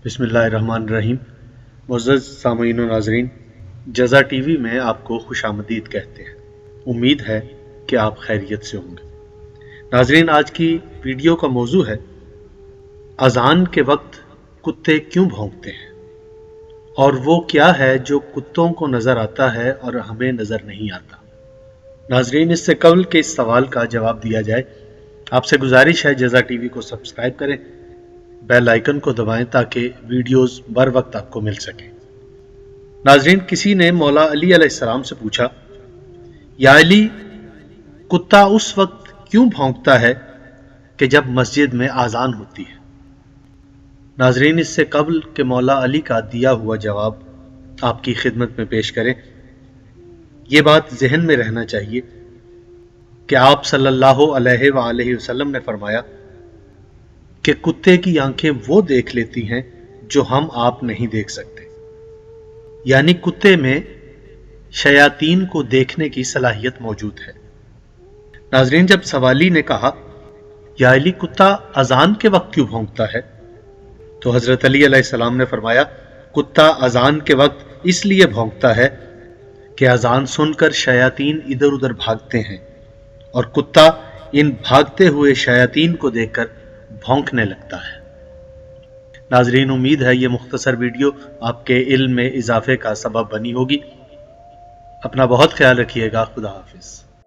बिस्मिल्लाहिर्रहमानिर्रहीम। मुअज़्ज़ज़ सामईन व नाज़रीन, जज़ा टीवी में आपको खुशामदीद कहते हैं। उम्मीद है कि आप खैरियत से होंगे। नाज़रीन, आज की वीडियो का मौजू है अज़ान के वक्त कुत्ते क्यों भौंकते हैं और वो क्या है जो कुत्तों को नज़र आता है और हमें नज़र नहीं आता। नाज़रीन, इससे कबल के इस सवाल का जवाब दिया जाए, आपसे गुजारिश है जज़ा टीवी को सब्सक्राइब करें, बेल आइकन को दबाएं ताकि वीडियोस बर वक्त आपको मिल सके। नाज़रीन, किसी ने मौला अली अलैहिस्सलाम से पूछा, या अली, कुत्ता उस वक्त क्यों भौंकता है कि जब मस्जिद में आज़ान होती है। नाज़रीन, इससे कबल के मौला अली का दिया हुआ जवाब आपकी खिदमत में पेश करें। ये बात जहन में रहना चाहिए कि आप सल्लल्लाहु अलैहि वसल्लम ने फरमाया कि कुत्ते की आंखें वो देख लेती हैं जो हम आप नहीं देख सकते, यानी कुत्ते में शयातीन को देखने की सलाहियत मौजूद है। नाज़रीन, जब सवाली ने कहा, या अली, कुत्ता अजान के वक्त क्यों भौंकता है, तो हजरत अली अलैहिस्सलाम ने फरमाया, कुत्ता अजान के वक्त इसलिए भौंकता है कि अजान सुनकर शयातीन इधर उधर भागते हैं और कुत्ता इन भागते हुए शयातीन को देखकर भौंकने लगता है। नाज़रीन, उम्मीद है ये मुख्तसर वीडियो आपके इल्म में इजाफे का सबब बनी होगी। अपना बहुत ख्याल रखिएगा। खुदा हाफिज।